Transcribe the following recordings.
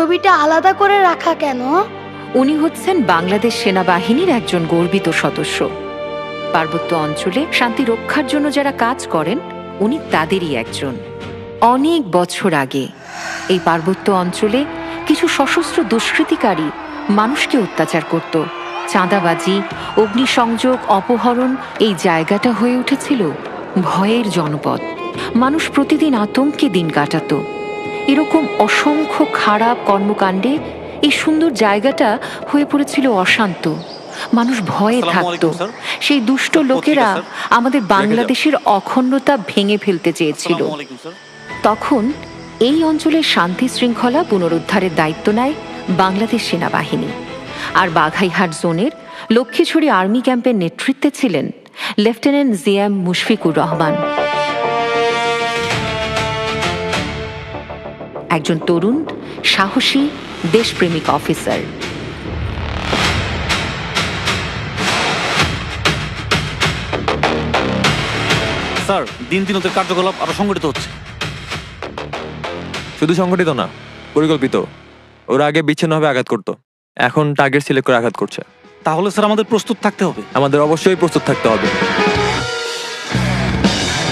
ছবিটা আলাদা করে রাখা কেন? উনি হচ্ছেন বাংলাদেশ সেনাবাহিনীর একজন গর্বিত সদস্য। পার্বত্য অঞ্চলে শান্তি রক্ষার জন্য যারা কাজ করেন, উনি তাদেরই একজন। অনেক বছর আগে এই পার্বত্য অঞ্চলে কিছু সশস্ত্র দুষ্কৃতিকারী মানুষকে অত্যাচার করত। চাঁদাবাজি, অগ্নিসংযোগ, অপহরণ, এই জায়গাটা হয়ে উঠেছিল ভয়ের জনপদ। মানুষ প্রতিদিন আতঙ্কে দিন কাটাত। এরকম অসংখ্য খারাপ কর্মকাণ্ডে এই সুন্দর জায়গাটা হয়ে পড়েছিল অশান্ত। মানুষ ভয়ে থাকত। সেই দুষ্ট লোকেরা আমাদের বাংলাদেশের অখণ্ডতা ভেঙে ফেলতে চেয়েছিল। তখন এই অঞ্চলের শান্তি শৃঙ্খলা পুনরুদ্ধারের দায়িত্ব নেয় বাংলাদেশ সেনাবাহিনী। আর বাঘাইহাট জোনের লক্ষ্মীছড়ি আর্মি ক্যাম্পের নেতৃত্বে ছিলেন লেফটেন্যান্ট জিএম মুশফিকুর রহমান, একজন তরুণ, সাহসী, দেশপ্রেমিক অফিসার। স্যার, দিন দিন ওদের কার্যকলাপ আরো সংগঠিত হচ্ছে। শুধু সংগঠিত না, পরিকল্পিত। ওরা আগে বিচ্ছিন্নভাবে আঘাত করতো, এখন টার্গেট সিলেক্ট করে আঘাত করছে। তাহলে স্যার আমাদের প্রস্তুত থাকতে হবে। আমাদের অবশ্যই প্রস্তুত থাকতে হবে।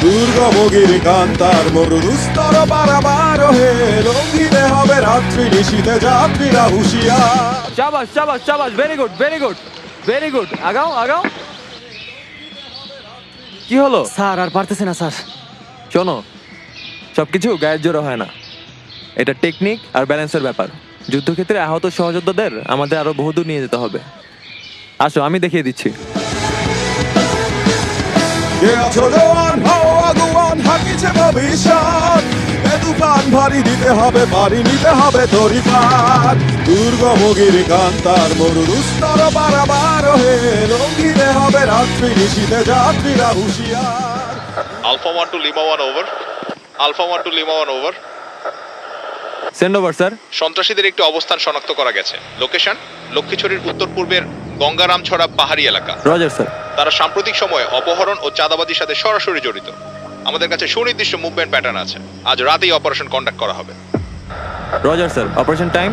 দুর্গমগিরি কান্তার মরুস্তর পারাবার হে লঙ্ঘিতে হবে রাত্রি নিশীথে যাত্রীরা হুঁশিয়ার। শাবাশ শাবাশ শাবাশ, very good very good very good. আগাও আগাও। কি হলো স্যার? আর পারতেছে না স্যার। শোনো, সবকিছু গায়ের জোরে হয় না, এটা টেকনিক আর ব্যালেন্সের ব্যাপার। যুদ্ধক্ষেত্রে আহত সহযোদ্ধাদের আমাদের আরো বহুদূর নিয়ে যেতে হবে। আসো, আমি দেখিয়ে দিচ্ছি। কে আছো জওয়ান, হও আগুয়ান, হাকিছে ভবিষ্যৎ। এ তুফান ভারী দিতে হবে, পারি নিতে হবে তরিপার। দুর্গমগিরি কান্তার মরুস্তর পারাবার হে লঙ্ঘিতে হবে রাত্রি নিশীথে যাত্রীরা হুঁশিয়ার। Alpha 1 to Lima 1 over. Alpha 1 to Lima 1 over. Send over sir. সন্ত্রাসীদের একটি অবস্থান শনাক্ত করা গেছে। লোকেশন লক্ষ্মীছড়ির উত্তর পূর্বের গঙ্গারামছড়া পাহাড়ি এলাকা। Roger sir. তারা সাম্প্রতিক সময়ে অপহরণ ও চাঁদাবাজির সাথে সরাসরি জড়িত। আমাদের কাছে সুনির্দিষ্ট মুভমেন্ট প্যাটার্ন আছে। আজ রাতেই অপারেশন কন্ডাক্ট করা হবে। Roger sir. Operation time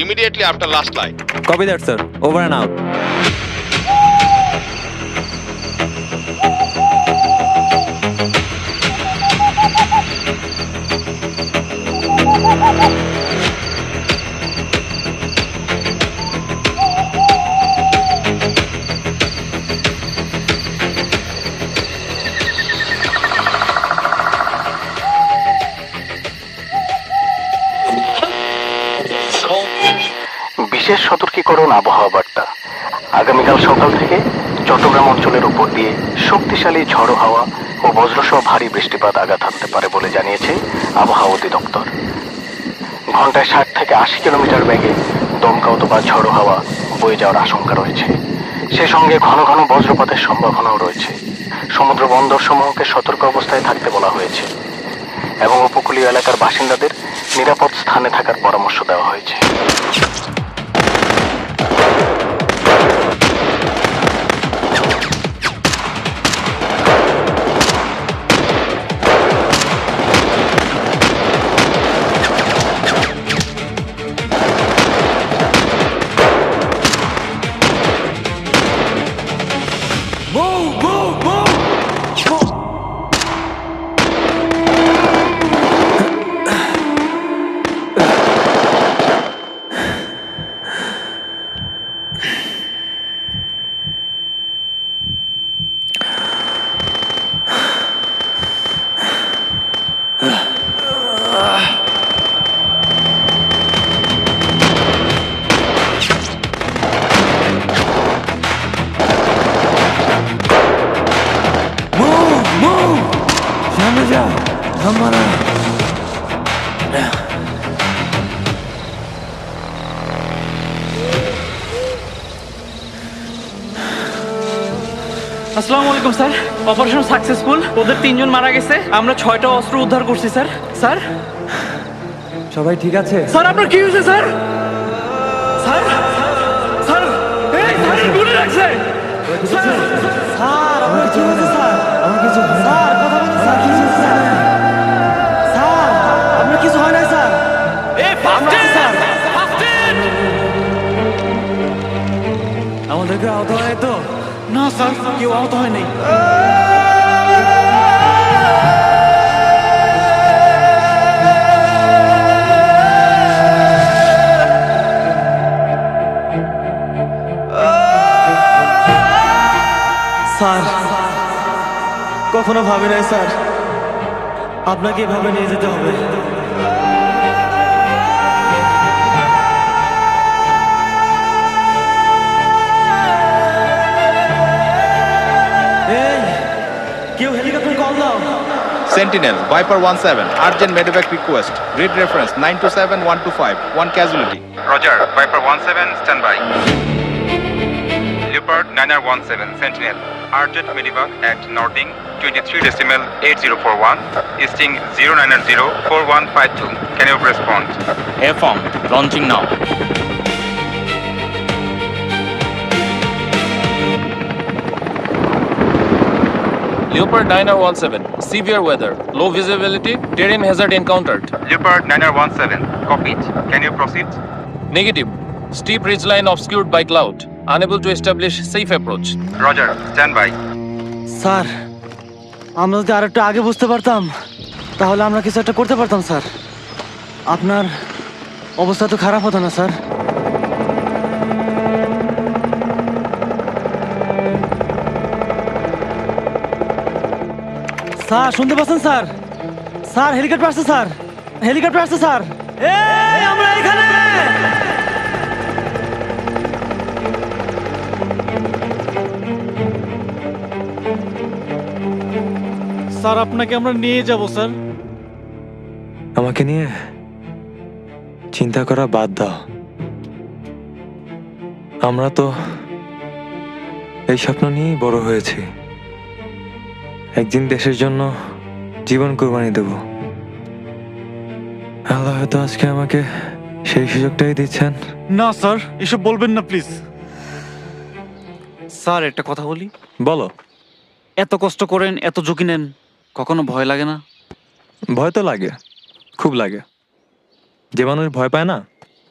immediately after last light. Copy that sir. Over and out. বিশেষ সতর্কীকরণ আবহাওয়া বার্তা। আগামীকাল সকাল থেকে চট্টগ্রাম অঞ্চলের উপর দিয়ে শক্তিশালী ঝড়ো হাওয়া ও বজ্রসহ ভারী বৃষ্টিপাত আঘাত হানতে পারে বলে জানিয়েছে আবহাওয়া অধিদপ্তর। ঘন্টায় 60 থেকে 80 কিলোমিটার বেগে দমকা অথবা ঝড়ো হাওয়া বয়ে যাওয়ার আশঙ্কা রয়েছে। সে সঙ্গে ঘন ঘন বজ্রপাতের সম্ভাবনাও রয়েছে। সমুদ্র বন্দর সমূহকে সতর্ক অবস্থায় থাকতে বলা হয়েছে এবং উপকূলীয় এলাকার বাসিন্দাদের নিরাপদ স্থানে থাকার পরামর্শ দেওয়া হয়েছে। আসসালামু আলাইকুম স্যার। Operation successful. ওদের 3 জন মারা গেছে। আমরা 6টা অস্ত্র উদ্ধার করছি স্যার। স্যার সবাই ঠিক আছে? স্যার আপনার কি হয়েছে স্যার? স্যার স্যার এই স্যার গুলি লাগছে। স্যার স্যার আপনার কি হয়েছে স্যার? আমার কিছু স্যার কথা বলুন স্যার, কি হয়েছে স্যার? স্যার আপনার কিছু হয় না স্যার? এই ফার্স্ট স্যার স্যার, কেউ আহত হয় নাই। স্যার, কখনো ভাবি নাই স্যার আপনাকে এভাবে নিয়ে যেতে হবে। এই, কেউ হেলিকপ্টার কল দাও। Sentinel, Viper 17, urgent medevac request. Grid reference 927125, 1 casualty. Roger, Viper 17, stand by. Leopard 9R17, Sentinel, urgent medevac at Nording, 23.8041, easting 0904152. Can you respond? A-form, launching now. Leopard 9R17, severe weather, low visibility, terrain hazard encountered. Leopard 9R17, copied. Can you proceed? Negative, steep ridgeline obscured by cloud, unable to establish safe approach. Roger, stand by. Sir, আমরা যদি আর একটু আগে বুঝতে পারতাম তাহলে আমরা কিছু একটা করতে পারতাম স্যার। আপনার অবস্থা তো খারাপ হতো না স্যার। স্যার শুনতে পাচ্ছেন স্যার? স্যার হেলিকপ্টার আসছে স্যার, হেলিকপ্টার আসছে স্যার। এই আমরা এখানে। স্যার আপনাকে আমরা নিয়ে যাব স্যার। আমাকে নিয়ে চিন্তা করা বাদ দাও। আমরা তো এই স্বপ্ন নিয়েই বড় হয়েছি। একদিন দেশের জন্য জীবন কোরবানি দেব। আল্লাহ হয়তো আজকে আমাকে সেই সুযোগটাই দিচ্ছেন। না স্যার, এসব বলবেন না প্লিজ। স্যার একটা কথা বলি। বলো। এত কষ্ট করেন, এত ঝুঁকি নেন, কখনো ভয় লাগে না? ভয় তো লাগে, খুব লাগে। যে মানুষ ভয় পায় না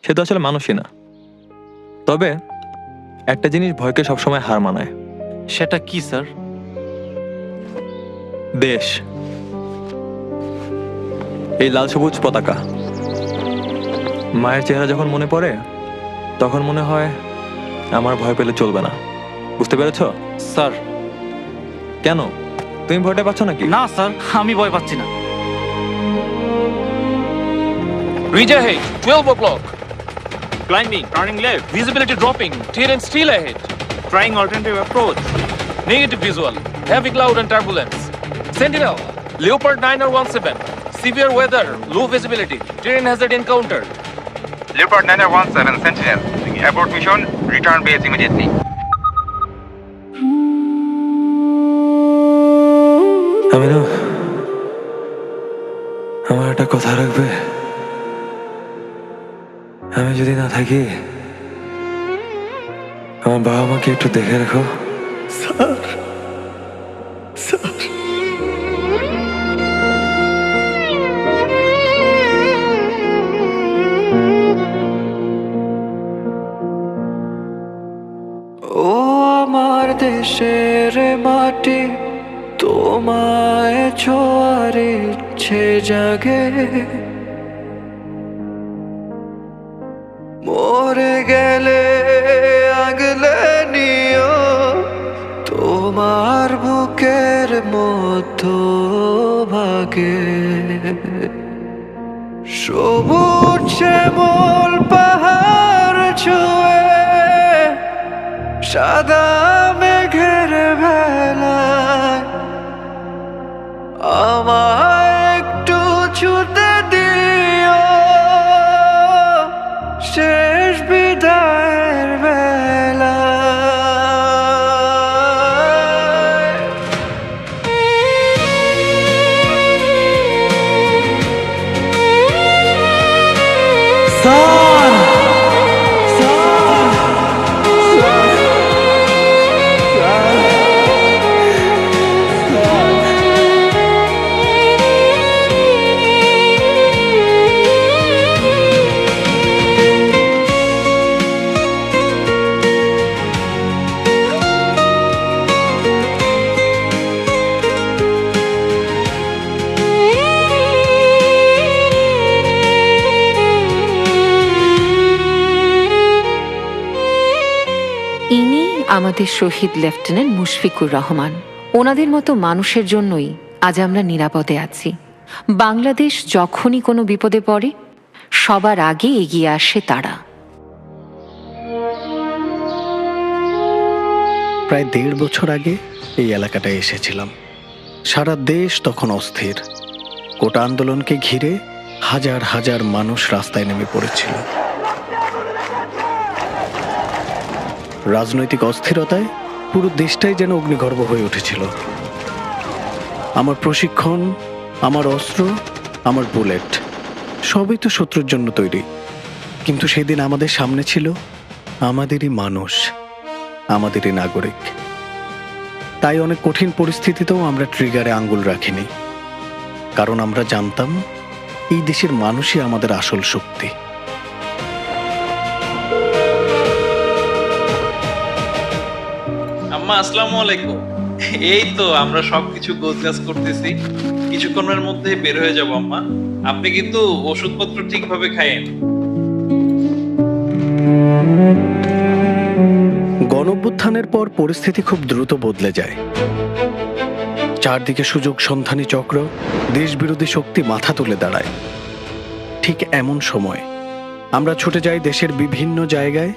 সে তো আসলে মানুষই না। তবে একটা জিনিস ভয়কে সবসময় হার মানায়। সেটা কি স্যার? দেশ, এই লাল সবুজ পতাকা। মায়ের চেহারা যখন মনে পড়ে তখন মনে হয় আমার ভয় পেলে চলবে না। বুঝতে পেরেছো? স্যার কেন, তুমি ভয়টা পাচ্ছ নাকি? না স্যার, আমি ভয় পাচ্ছি না। Reach ahead, 12 o'clock. Climbing, turning left, visibility dropping, terrain still ahead. Trying alternative approach. Negative visual, heavy cloud and turbulence. Sentinel, Leopard 9R17, severe weather, low visibility, terrain hazard encountered. Leopard 9R17, Sentinel, abort mission, return base immediately. আমিনু, আমার একটা কথা রাখবে? আমি যদি না থাকি আমার বাবা মাকে একটু দেখে রাখো। স্যার, স্যার, ও আমার দেশের মাটি, তোমায় ছোঁয়ার ইচ্ছে জাগে। মরে গেলে আগলে নিও তোমার বুকের মধ্য ভাগে। সবুজ শ্যামল পাহাড় ছুঁয়ে সাদা মেঘের ভেলায় আমায় একটু ছুতে দিও শেষ বিদায়ের বেলায়। স্যার, স্যার, আমাদের শহীদ লেফটেন্যান্ট মুশফিকুর রহমান। ওনাদের মতো মানুষের জন্যই আজ আমরা নিরাপদে আছি। বাংলাদেশ যখনই কোনো বিপদে পড়ে সবার আগে এগিয়ে আসে তারা। প্রায় 1.5 বছর আগে এই এলাকাটায় এসেছিলাম। সারা দেশ তখন অস্থির। কোটা আন্দোলনকে ঘিরে হাজার হাজার মানুষ রাস্তায় নেমে পড়েছিল। রাজনৈতিক অস্থিরতায় পুরো দেশটাই যেন অগ্নিগর্ভ হয়ে উঠেছিল। আমার প্রশিক্ষণ, আমার অস্ত্র, আমার বুলেট সবই তো শত্রুর জন্য তৈরি। কিন্তু সেদিন আমাদের সামনে ছিল আমাদেরই মানুষ, আমাদেরই নাগরিক। তাই অনেক কঠিন পরিস্থিতিতেও আমরা ট্রিগারে আঙ্গুল রাখিনি, কারণ আমরা জানতাম এই দেশের মানুষই আমাদের আসল শক্তি। আম্মা আসসালামু আলাইকুম। এই তো আমরা সবকিছু গোছগাছ করতেছি, কিছুক্ষণের মধ্যেই বের হয়ে যাব আম্মা। আপনি কিন্তু ওষুধপত্র ঠিকভাবে খায়েন। গণঅভ্যুত্থানের পর পরিস্থিতি খুব দ্রুত বদলে যায়। চারদিকে সুযোগ সন্ধানী চক্র, দেশবিরোধী শক্তি মাথা তুলে দাঁড়ায়। ঠিক এমন সময় আমরা ছুটে যাই দেশের বিভিন্ন জায়গায়।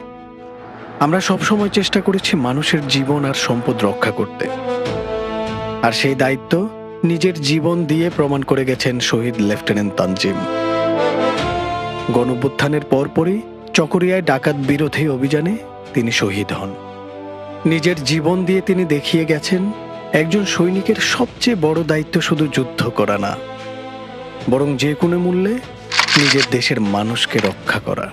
আমরা সবসময় চেষ্টা করেছি মানুষের জীবন আর সম্পদ রক্ষা করতে, আর সেই দায়িত্ব নিজের জীবন দিয়ে প্রমাণ করে গেছেন শহীদ লেফটেন্যান্ট তানজিম। গণঅভ্যুত্থানের পরপরই চকরিয়ায় ডাকাত বিরোধী অভিযানে তিনি শহীদ হন। নিজের জীবন দিয়ে তিনি দেখিয়ে গেছেন একজন সৈনিকের সবচেয়ে বড় দায়িত্ব শুধু যুদ্ধ করা না, বরং যে কোনো মূল্যে নিজের দেশের মানুষকে রক্ষা করা।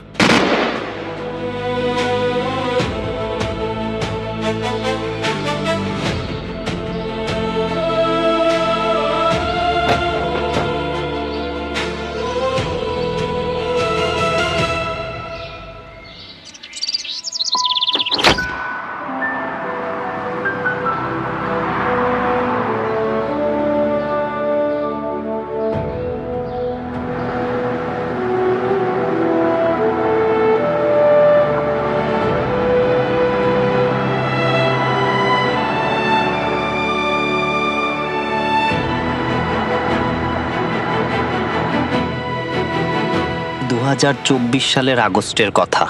সালের আগস্টের কথা।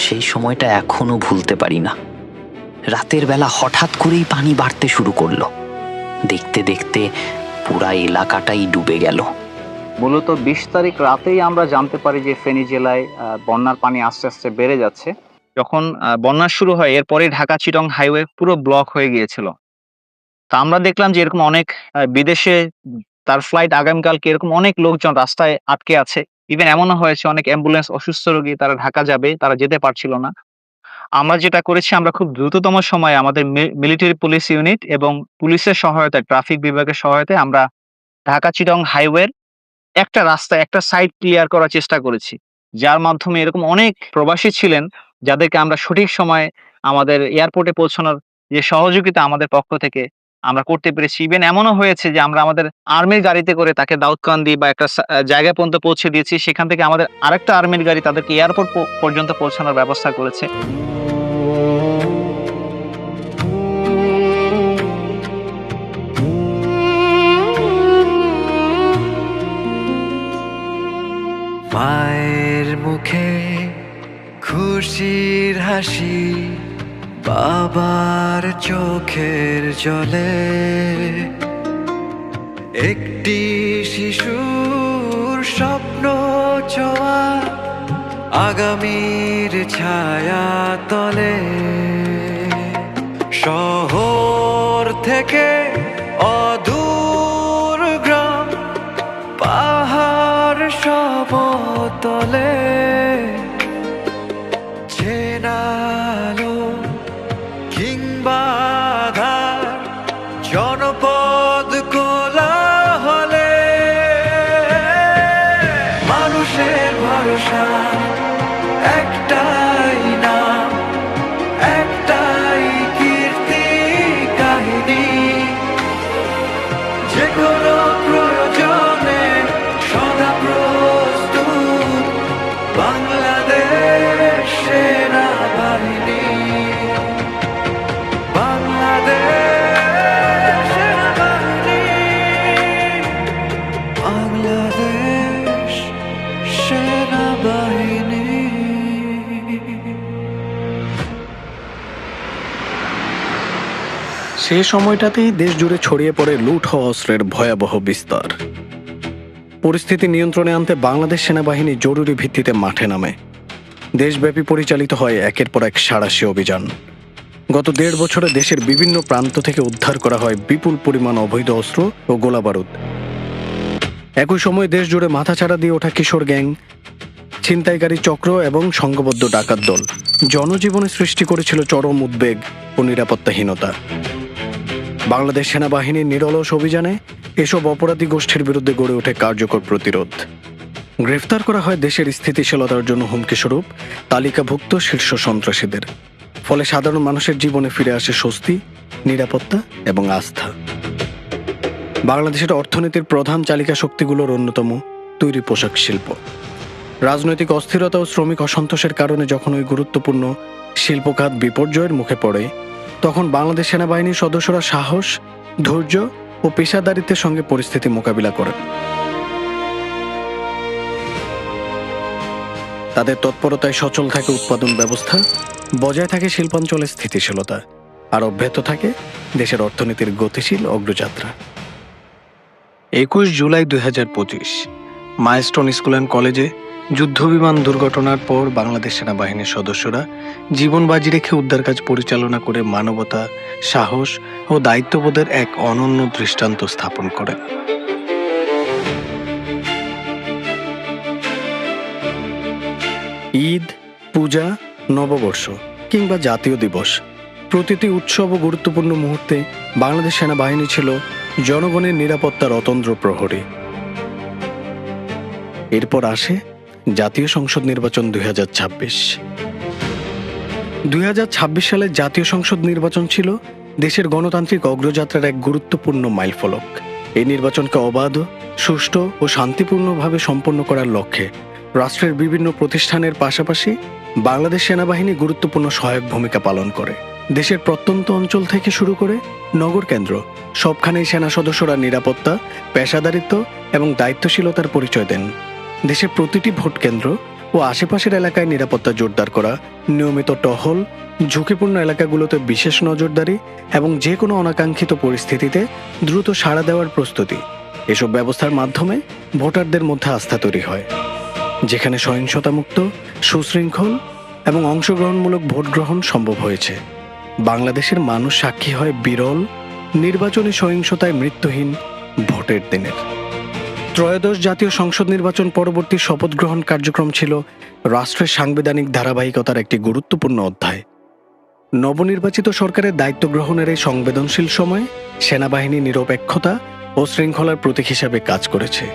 সেই সময়টা এখনো ভুলতে পারি না। রাতের বেলা হঠাৎ করেই পানি বাড়তে শুরু করলো। দেখতে দেখতে পুরা এলাকাটাই ডুবে গেল। মূলত 20 তারিখ রাতেই আমরা জানতে পারি যে ফেনী জেলায় বন্যার পানি আস্তে আস্তে বেড়ে যাচ্ছে। যখন বন্যা শুরু হয় এরপরে ঢাকা চিটং হাইওয়ে পুরো ব্লক হয়ে গিয়েছিল। তা আমরা দেখলাম যে এরকম অনেক বিদেশে তার ফ্লাইট আগামীকালকে, এরকম অনেক লোকজন রাস্তায় আটকে আছে। ইভেন এমনও হয়েছে অনেক অ্যাম্বুলেন্স, অসুস্থ রোগী তারা ঢাকা যাবে, তারা যেতে পারছিল না। আমরা যেটা করেছি, আমরা খুব দ্রুততম সময়ে আমাদের মিলিটারি পুলিশ ইউনিট এবং পুলিশের সহায়তায়, ট্রাফিক বিভাগের সহায়তায় আমরা ঢাকা চিটং হাইওয়ের একটা রাস্তা, একটা সাইড ক্লিয়ার করার চেষ্টা করেছি, যার মাধ্যমে এরকম অনেক প্রবাসী ছিলেন যাদেরকে আমরা সঠিক সময়ে আমাদের এয়ারপোর্টে পৌঁছানোর যে সহযোগিতা আমাদের পক্ষ থেকে আমরা করতে পেরেছি। ইভেন এমনও হয়েছে যে আমরা আমাদের আর্মির গাড়িতে করে তাকে দাউদকান্দি বা একটা জায়গা পর্যন্ত পৌঁছে দিয়েছি। সেখান থেকে আমাদের আরেকটা আর্মির গাড়ি তাদেরকে এয়ারপোর্ট পর্যন্ত পৌঁছানোর ব্যবস্থা করেছে। মায়ের মুখে খুশির হাসি, বাবার চোখের জলে একটি শিশুর স্বপ্ন ছোঁয়া আগামীর ছায়া তলে। শহর থেকে অদূর গ্রাম, পাহাড় সমতলে চেনালো কিংবা জনপদ কোলাহলে মানুষের ভরসা একটাই নাম, একটাই কীর্তি কাহিনী। যে কোনো প্রয়োজনে সদা প্রস্তুত বাংলা। সে সময়টাতেই দেশ জুড়ে ছড়িয়ে পড়ে লুট হওয়া অস্ত্রের ভয়াবহ বিস্তার। পরিস্থিতি নিয়ন্ত্রণে আনতে বাংলাদেশ সেনাবাহিনী জরুরি ভিত্তিতে মাঠে নামে। দেশব্যাপী পরিচালিত হয় একের পর এক সাঁড়াশি অভিযান। গত 1.5 বছরে দেশের বিভিন্ন প্রান্ত থেকে উদ্ধার করা হয় বিপুল পরিমাণ অবৈধ অস্ত্র ও গোলাবারুদ। একই সময় দেশ জুড়ে মাথাচাড়া দিয়ে ওঠা কিশোর গ্যাং, ছিনতাইকারী চক্র এবং সংঘবদ্ধ ডাকাত দল জনজীবনে সৃষ্টি করেছিল চরম উদ্বেগ ও নিরাপত্তাহীনতা। বাংলাদেশ সেনাবাহিনীর নিরলস অভিযানে এসব অপরাধী গোষ্ঠীর বিরুদ্ধে গড়ে ওঠে কার্যকর প্রতিরোধ। গ্রেফতার করা হয় দেশের স্থিতিশীলতার জন্য হুমকিস্বরূপ তালিকাভুক্ত শীর্ষ সন্ত্রাসীদের। ফলে সাধারণ মানুষের জীবনে ফিরে আসে স্বস্তি, নিরাপত্তা এবং আস্থা। বাংলাদেশের অর্থনীতির প্রধান চালিকা শক্তিগুলোর অন্যতম তৈরি পোশাক শিল্প। রাজনৈতিক অস্থিরতা ও শ্রমিক অসন্তোষের কারণে যখন ওই গুরুত্বপূর্ণ শিল্পখাত বিপর্যয়ের মুখে পড়ে, তখন বাংলাদেশ সেনাবাহিনীর সদস্যরা সাহস, ধৈর্য ও পেশাদারিত্বের সঙ্গে পরিস্থিতি মোকাবিলা করেন। তাদের তৎপরতায় সচল থাকে উৎপাদন ব্যবস্থা, বজায় থাকে শিল্পাঞ্চলের স্থিতিশীলতা, আর অব্যাহত থাকে দেশের অর্থনীতির গতিশীল অগ্রযাত্রা। 21 জুলাই 2025 মাইলস্টোন স্কুল অ্যান্ড কলেজে যুদ্ধবিমান দুর্ঘটনার পর বাংলাদেশ সেনাবাহিনীর সদস্যরা জীবন বাজি রেখে উদ্ধার কাজ পরিচালনা করে মানবতা, সাহস ও দায়িত্ববোধের এক অনন্য দৃষ্টান্ত স্থাপন করে। ঈদ, পূজা, নববর্ষ কিংবা জাতীয় দিবস, প্রতিটি উৎসব ও গুরুত্বপূর্ণ মুহূর্তে বাংলাদেশ সেনাবাহিনী ছিল জনগণের নিরাপত্তার অতন্দ্র প্রহরী। এরপর আসে জাতীয় সংসদ নির্বাচন 2026। 2026 সালে জাতীয় সংসদ নির্বাচন ছিল দেশের গণতান্ত্রিক অগ্রযাত্রার এক গুরুত্বপূর্ণ মাইলফলক। এই নির্বাচনকে অবাধ, সুষ্ঠু ও শান্তিপূর্ণভাবে সম্পন্ন করার লক্ষ্যে রাষ্ট্রের বিভিন্ন প্রতিষ্ঠানের পাশাপাশি বাংলাদেশ সেনাবাহিনী গুরুত্বপূর্ণ সহায়ক ভূমিকা পালন করে। দেশের প্রত্যন্ত অঞ্চল থেকে শুরু করে নগর কেন্দ্র সবখানেই সেনা সদস্যরা নিরাপত্তা, পেশাদারিত্ব এবং দায়িত্বশীলতার পরিচয় দেন। দেশের প্রতিটি ভোট কেন্দ্র ও আশেপাশের এলাকায় নিরাপত্তা জোরদার করা, নিয়মিত টহল, ঝুঁকিপূর্ণ এলাকাগুলোতে বিশেষ নজরদারি এবং যে কোনো অনাকাঙ্ক্ষিত পরিস্থিতিতে দ্রুত সাড়া দেওয়ার প্রস্তুতি, এসব ব্যবস্থার মাধ্যমে ভোটারদের মধ্যে আস্থা তৈরি হয়। যেখানে সহিংসতামুক্ত, সুশৃঙ্খল এবং অংশগ্রহণমূলক ভোট গ্রহণ সম্ভব হয়েছে, বাংলাদেশের মানুষ সাক্ষী হয় বিরল নির্বাচনী সহিংসতায় মৃত্যুহীন ভোটের দিনের। ত্রয়োদশ জাতীয় সংসদ নির্বাচন পরবর্তী শপথ গ্রহণ কার্যক্রম ছিল রাষ্ট্রের সাংবিধানিক ধারাবাহিকতার একটি গুরুত্বপূর্ণ অধ্যায়। নবনির্বাচিত সরকারের দায়িত্ব গ্রহণের এই সংবেদনশীল সময়ে সেনাবাহিনী নিরপেক্ষতা ও শৃঙ্খলার প্রতীক হিসাবে কাজ করেছে।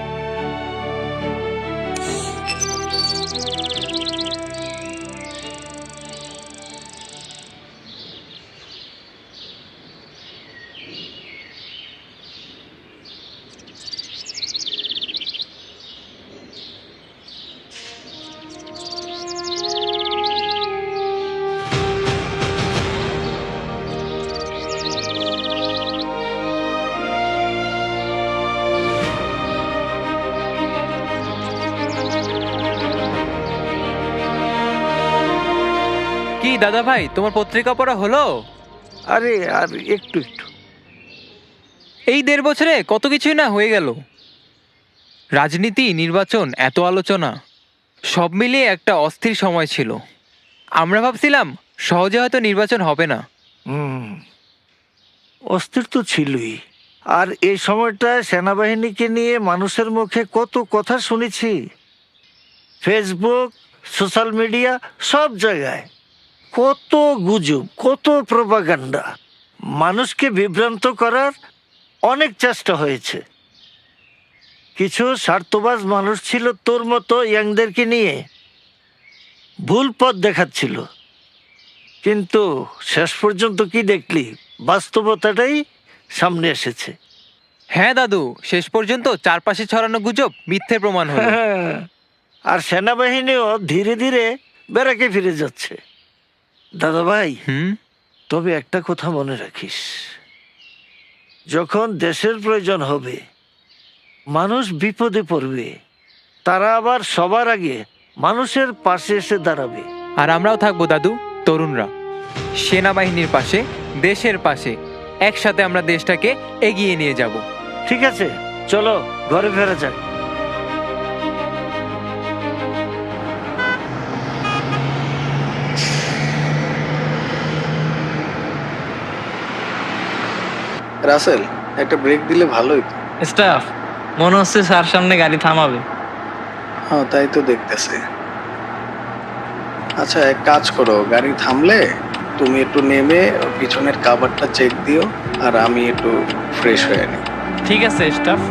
কি দাদা ভাই, তোমার পত্রিকা পড়া হলো? আরে আর একটু একটু। এই 1.5 বছরে কত কিছুই না হয়ে গেল। রাজনীতি, নির্বাচন, এত আলোচনা, সব মিলিয়ে একটা অস্থির সময় ছিল। আমরা ভাবছিলাম সহজে হয়তো নির্বাচন হবে না। অস্থির তো ছিলই। আর এই সময়টা সেনাবাহিনীকে নিয়ে মানুষের মুখে কত কথা শুনেছি, ফেসবুক, সোশ্যাল মিডিয়া, সব জায়গায় কত গুজব, কত প্রপাগান্ডা। মানুষকে বিভ্রান্ত করার অনেক চেষ্টা হয়েছে। কিছু স্বার্থবাজ মানুষ ছিল তোর মতো ইয়াংদেরকে নিয়ে ভুল পথ দেখাচ্ছিল, কিন্তু শেষ পর্যন্ত কি দেখলি? বাস্তবতাটাই সামনে এসেছে। হ্যাঁ দাদু, শেষ পর্যন্ত চারপাশে ছড়ানো গুজব মিথ্যে প্রমাণ হলো। আর সেনাবাহিনীও ধীরে ধীরে ব্যারাকে ফিরে যাচ্ছে। দাদা ভাই, তবে একটা কথা মনে রাখিস, যখন দেশের প্রয়োজন হবে, মানুষ বিপদে পড়বে, তারা আবার সবার আগে মানুষের পাশে এসে দাঁড়াবে। আর আমরাও থাকবো দাদু, তরুণরা সেনাবাহিনীর পাশে, দেশের পাশে, একসাথে আমরা দেশটাকে এগিয়ে নিয়ে যাব। ঠিক আছে, চলো ঘরে ফেরা যাক। রাসেল, একটা ব্রেক দিলে ভালোই তো। স্টাফ, মনে হচ্ছে স্যার সামনে গাড়ি থামাবে। হ্যাঁ, তাই তো দেখতেছি। আচ্ছা, এক কাজ করো, গাড়ি থামলে তুমি একটু নেমে পিছনের কাভারটা চেক দিও, আর আমি একটু ফ্রেশ হয়ে নিই। ঠিক আছে স্টাফ।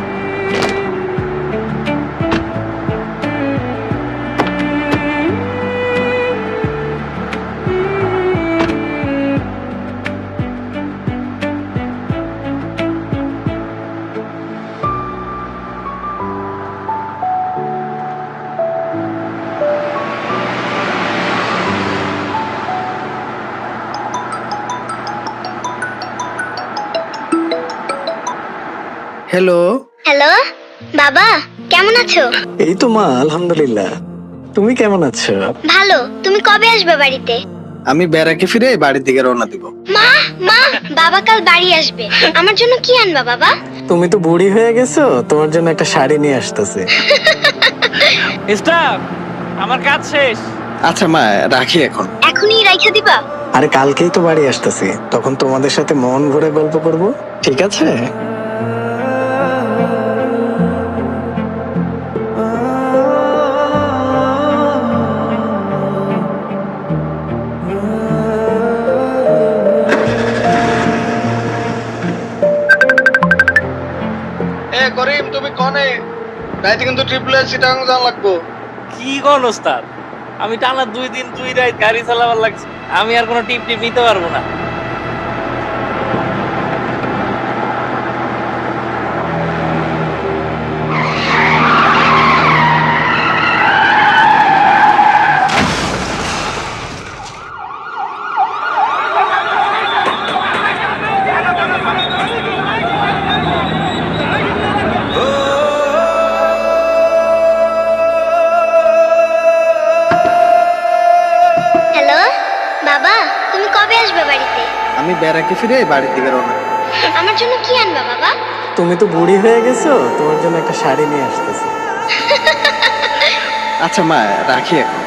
হ্যালো। হ্যালো বাবা, কেমন আছো? এই তো মা, আলহামদুলিল্লাহ। তুমি কেমন আছো? ভালো। তুমি কবে আসবে বাড়িতে? আমি ব্যারাকে ফিরে বাড়ির দিকে রওনা দিব। মা মা, বাবা কাল বাড়ি আসবে। আমার জন্য কি আনবা বাবা? তুমি তো বুড়ি হয়ে গেছো, তোমার জন্য একটা শাড়ি নিয়ে আসতেছে। স্টাফ, আমার কাজ শেষ। আচ্ছা মা, রাখি এখন। এখনই রাইখা দিবা? আরে কালকেই তো বাড়ি আসতেছি, তখন তোমাদের সাথে মন ভরে গল্প করব, ঠিক আছে? করিম, তুমি কনে রাইতে কিন্তু ট্রিপল এ চিটাগাং যাওয়া লাগবো। কি কোন ওস্তাদ, আমি টানা 2 দিন 2 রাত গাড়ি চালাবার লাগছে। আমি আর কোনো টিপ নিতে পারবো না। হ্যালো বাবা, তুমি কবে আসবে বাড়িতে? আমি ব্যারাকে ফিরে বাড়ির দিকে রওনা দিব। আমার জন্য কি আনবা বাবা? তুমি তো বুড়ি হয়ে গেছো, তোমার জন্য একটা শাড়ি নিয়ে আসতেছে। আচ্ছা মা, রাখি এখন।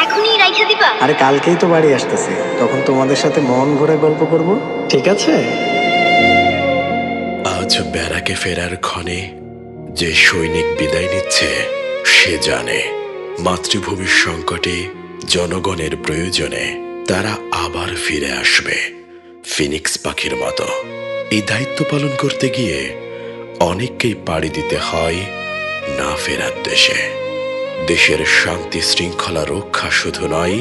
এখনই রাইখা দিবা? আরে কালকেই তো বাড়ি আসতেছি, তখন তোমাদের সাথে মন ভরে গল্প করব, ঠিক আছে? আজ ব্যারাকে ফেরার ক্ষণে যে সৈনিক বিদায় নিচ্ছে, সে জানে মাতৃভূমির সংকটে, জনগণের প্রয়োজনে তারা আবার ফিরে আসবে ফিনিক্স পাখির মতো। এই দায়িত্ব পালন করতে গিয়ে অনেককেই পাড়ি দিতে হয় না ফেরার দেশে। দেশের শান্তি শৃঙ্খলা রক্ষা শুধু নয়,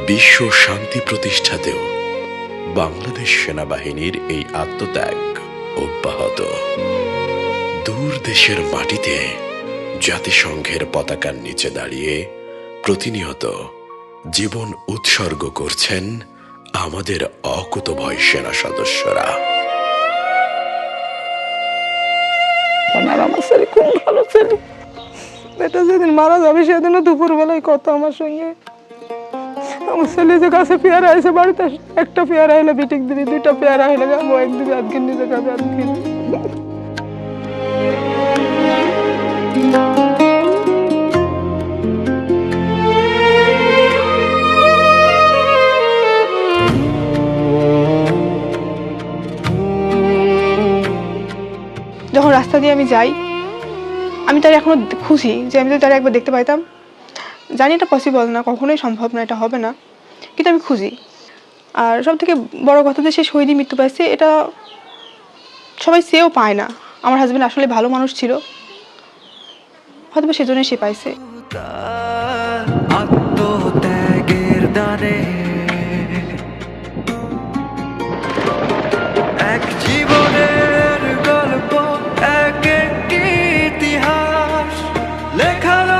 বিশ্ব শান্তি প্রতিষ্ঠাতেও বাংলাদেশ সেনাবাহিনীর এই আত্মত্যাগ অব্যাহত। দূর দেশের মাটিতে জাতিসংঘের পতাকার নিচে দাঁড়িয়ে প্রতিনিয়ত জীবন উৎসর্গ করছেন আমাদের অকুতভয় সেনা সদস্যরা। আমার ছেলে খুব ভালো ছেলে। এটা যেদিন মারা যাবে সেদিনও দুপুর বেলায় কথা আমার সঙ্গে। আমার ছেলে যে কাছে পেয়ারা আছে, বাড়িতে একটা পেয়ারা হলে বিটিক দিবি, 2টা পেয়ারা হলে গাবো, একদিকে আধ নিজে খাবে, আধ যখন রাস্তা দিয়ে আমি যাই, আমি তার এখনো খুশি যে আমি যদি তারা একবার দেখতে পাইতাম। জানি এটা পসিবল না, কখনোই সম্ভব না, এটা হবে না, কিন্তু আমি খুশি। আর সব থেকে বড় কথা যে সে শহীদই মৃত্যু পাইছে, এটা সবাই সেও পায় না। আমার হাজব্যান্ড আসলে ভালো মানুষ ছিল, হয়তো সেজন্যই সে পাইছে। আত্মত্যাগের দানে এক জীবনের গল্প, এক একটি ইতিহাস লেখার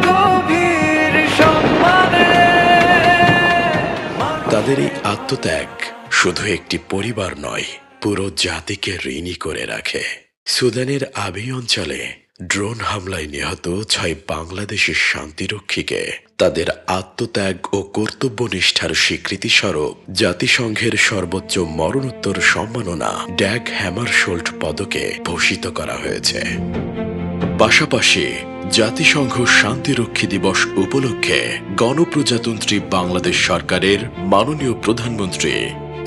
গভীর সম্মানে। তাদের এই আত্মত্যাগ শুধু একটি পরিবার নয়, পুরো জাতিকে ঋণী করে রাখে। সুদানের আবি অঞ্চলে ড্রোন হামলায় নিহত 6 বাংলাদেশের শান্তিরক্ষীকে তাদের আত্মত্যাগ ও কর্তব্যনিষ্ঠার স্বীকৃতি স্বরূপ জাতিসংঘের সর্বোচ্চ মরণোত্তর সম্মাননা ড্যাগ হ্যামারশোল্ড পদকে ভূষিত করা হয়েছে। পাশাপাশি জাতিসংঘ শান্তিরক্ষী দিবস উপলক্ষে গণপ্রজাতন্ত্রী বাংলাদেশ সরকারের মাননীয় প্রধানমন্ত্রী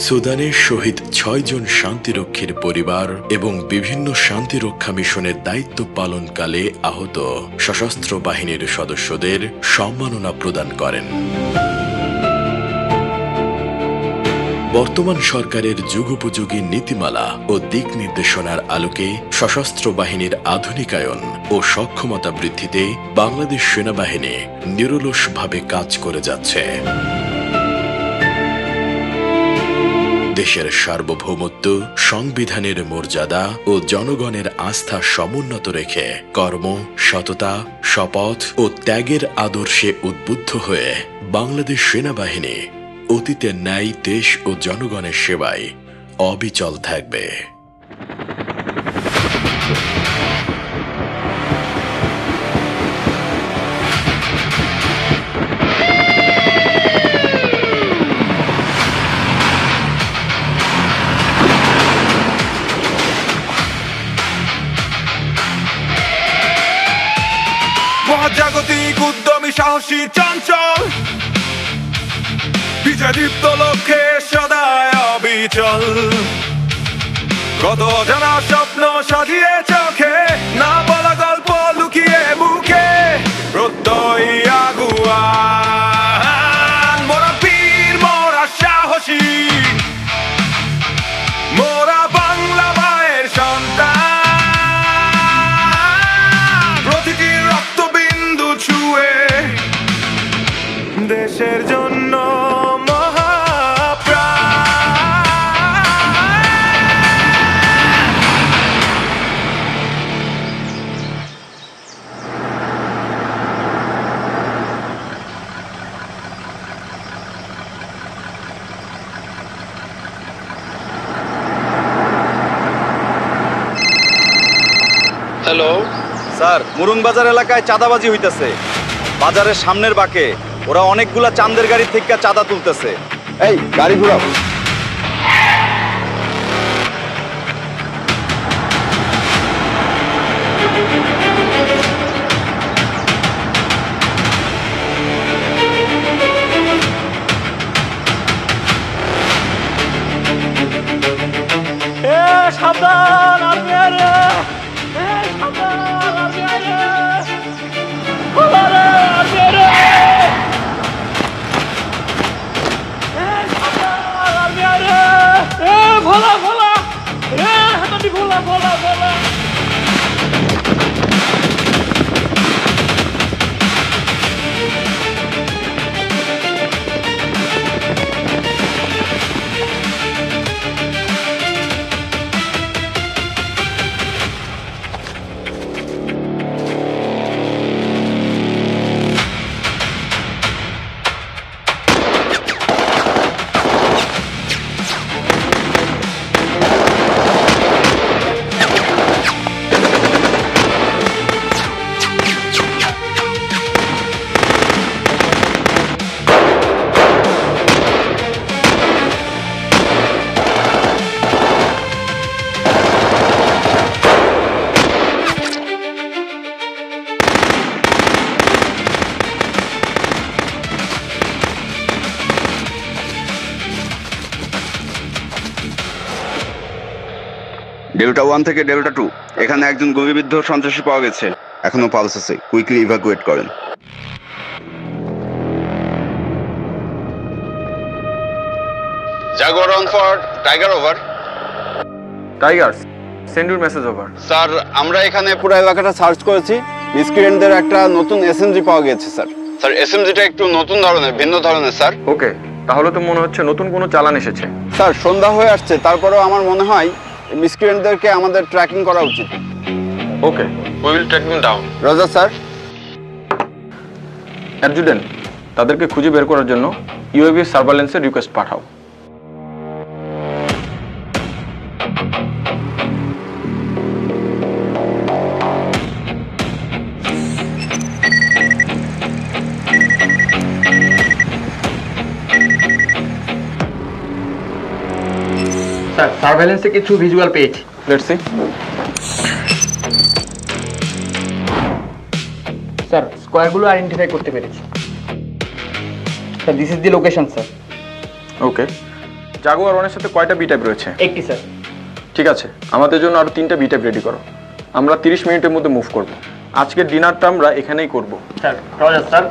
সুদানের শহীদ 6 জন শান্তিরক্ষীর পরিবার এবং বিভিন্ন শান্তিরক্ষা মিশনের দায়িত্ব পালনকালে আহত সশস্ত্র বাহিনীর সদস্যদের সম্মাননা প্রদান করেন। বর্তমান সরকারের যুগোপযোগী নীতিমালা ও দিক নির্দেশনার আলোকে সশস্ত্র বাহিনীর আধুনিকায়ন ও সক্ষমতা বৃদ্ধিতে বাংলাদেশ সেনাবাহিনী নিরলসভাবে কাজ করে যাচ্ছে। দেশের সার্বভৌমত্ব, সংবিধানের মর্যাদা ও জনগণের আস্থা সমুন্নত রেখে কর্ম, সততা, শপথ ও ত্যাগের আদর্শে উদ্বুদ্ধ হয়ে বাংলাদেশ সেনাবাহিনী অতীতের ন্যায় দেশ ও জনগণের সেবায় অবিচল থাকবে। মহাজাগতিক উদ্যমী সাহসী চঞ্চল, বিজয় দীপ্ত লক্ষ্যে সদায় অবিচল। কত জানা স্বপ্ন সাজিয়ে চোখে, না বলা গল্প লুকিয়ে বুকে, প্রত্যয় আগুয়ান। মোরা বীর, মোরা সাহসী, মোরা বাংলা মায়ের সন্তান। প্রতিটি রক্তবিন্দু ছুঁয়ে দেশের জন্য হ্যালো স্যার, মুরুং বাজার এলাকায় চাঁদাবাজি হইতেছে। বাজারের সামনের বাঁকে ওরা অনেকগুলা চাঁদের গাড়ি থেকে চাঁদা তুলতেছে। এই গাড়ি ঘুরাও। সাবধান, আসবে রে, সাবধান, আসবে রে, ভোলা রে, আসবে রে, সাবধান, আসবে রে, ভোলা ভোলা, হাতাটি ভোলা ভোলা ভোলা। ডেল্টা 1 থেকে ডেল্টা 2, এখানে একজন গুলিবিদ্ধ সন্ত্রাসী পাওয়া গেছে। এখনো পালস আছে, কুইকলি ইভাকুয়েট করেন। Jaguar on for tiger over. Tiger, send your message over. Sir, আমরা এখানে পুরো এলাকাটা সার্চ করেছি। মিসক্রিয়েন্টদের একটা নতুন এসএমজি পাওয়া গেছে স্যার। স্যার, এসএমজিটা একটু নতুন ধরনের, ভিন্ন ধরনের স্যার। ওকে, তাহলে তো মনে হচ্ছে নতুন কোনো চালান এসেছে। স্যার, সন্ধ্যা হয়ে আসছে, তারপরেও আমার মনে হয় মিসক্রিয়েন্টদেরকে আমাদের ট্র্যাকিং করা উচিত। Okay, we will track them down. Roger sir. Adjutant, তাদেরকে খুঁজে বের করার জন্য ইউএভি সার্ভেলেন্সের রিকোয়েস্ট পাঠাও। সার্ভেলেন্সে কিছু ভিজুয়াল পেয়েছি। Let's see. স্যার স্কোয়ারগুলো আইডেন্টিফাই করতে পেরেছি। Sir this is the location sir. Okay, Jaguar 1-এর সাথে কয়টা বি টাইপ রয়েছে? একটি স্যার। ঠিক আছে, আমাদের জন্য আরো 3টা বি টাইপ রেডি করো। আমরা 30 মিনিটের মধ্যে মুভ করব। আজকের ডিনারটা আমরা এখানেই করব। Sir Roger sir.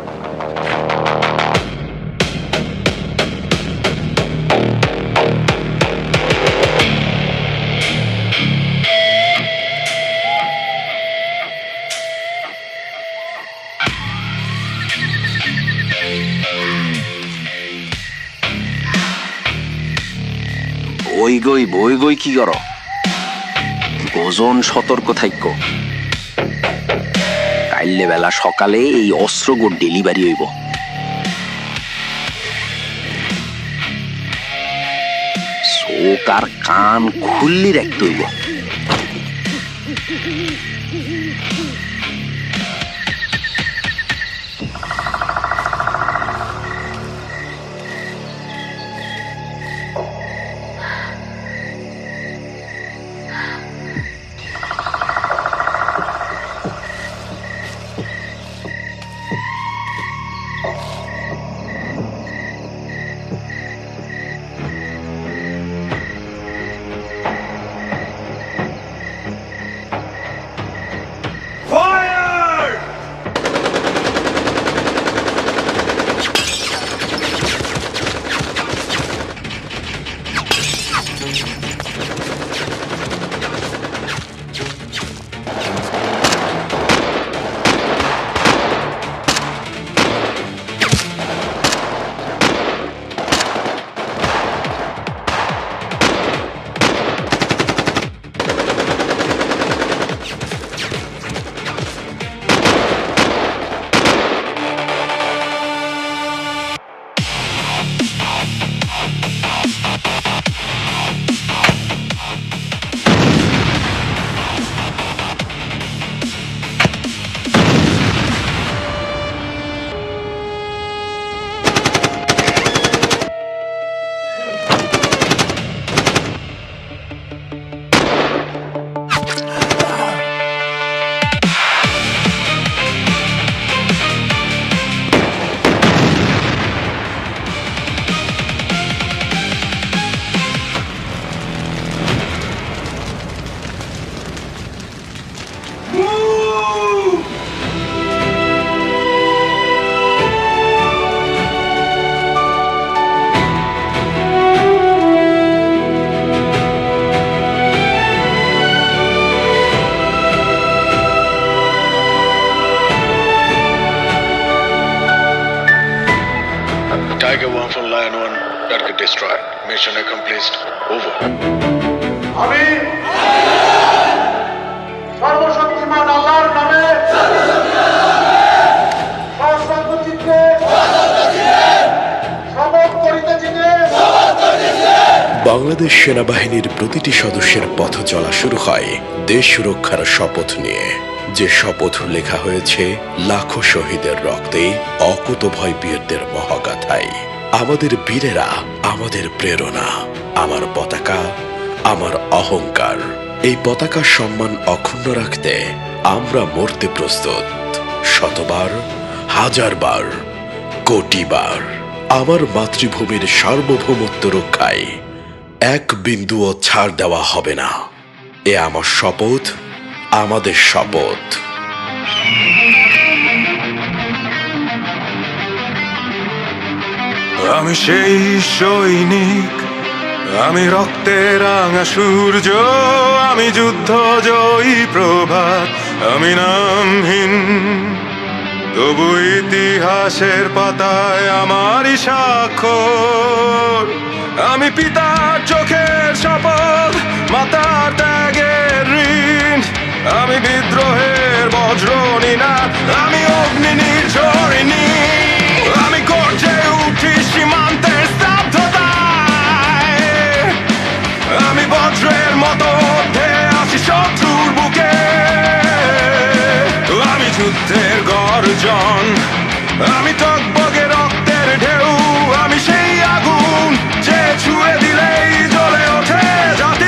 ওই গই বই গই কি কর? ওজন সতর্ক থাইক। কাইলে বেলা সকালে এই অস্ত্রগুলো ডেলিভারি হইব। চোখ আর কান খুললি রাখতে হইব। Tiger 1 from Lion 1, target destroyed. Mission accomplished. Over. আমি সর্বশক্তিমান আল্লাহর নামে সসর্বচিত্তে শপথ করিতেছি যে বাংলাদেশ সেনাবাহিনীর প্রতিটি সদস্যের পথ চলা শুরু হয় দেশ সুরক্ষার শপথ নিয়ে, যে শপথ লেখা হয়েছে লাখো শহীদের রক্তে, অকুতভয় বীরদের মহাগাথায়। আমাদের বীরেরা আমাদের প্রেরণা, আমার পতাকা, আমার অহংকার। এই পতাকার সম্মান অক্ষুণ্ণ রাখতে আমরা মরতে প্রস্তুত, শতবার, হাজারবার, কোটিবার। আমার মাতৃভূমির সার্বভৌমত্ব রক্ষায় এক বিন্দুও ছাড় দেওয়া হবে না। এ আমার শপথ, আমাদের শপথ। আমি সেই সৈনিক, আমি রক্তে রাঙা সূর্য, আমি যুদ্ধ জয়ী প্রভাত, আমি নামহীন তবু ইতিহাসের পাতায় আমারই স্বাক্ষর। আমি পিতার চোখের শপথ, মাতার ত্যাগের ঋণ, আমি বিদ্রোহের বজ্রনীনাদ, আমি অগ্নি নির্ঝরিণী, আমি গর্জে উঠি সীমান্তের স্তব্ধতায়, আমি বজ্রের মতো ধেয়ে আসি শত্রুর বুকে, আমি যুদ্ধের গর্জন, আমি টগবগে রক্তের ঢেউ, আমি সেই আগুন যে ছুঁয়ে দিলেই জ্বলে ওঠে জাতি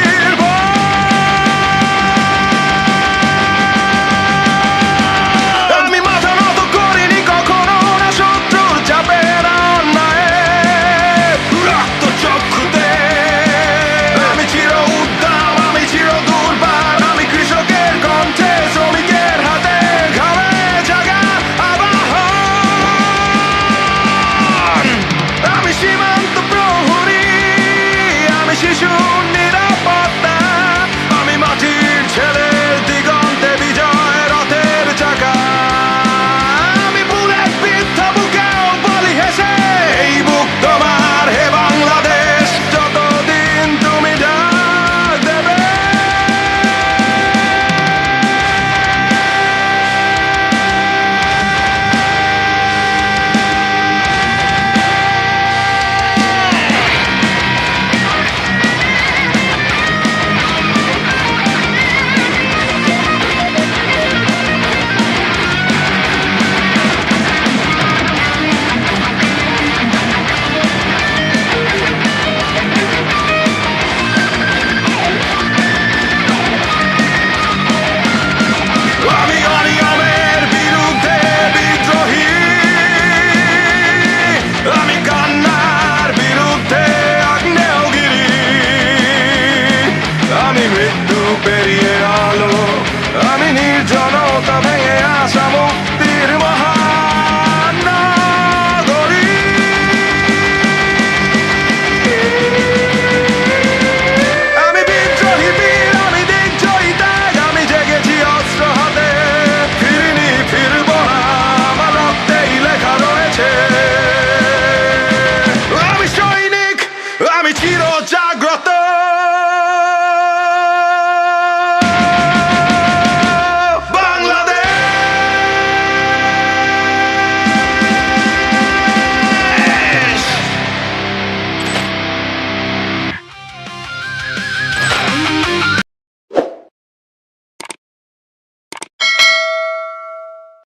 পেরিয়ে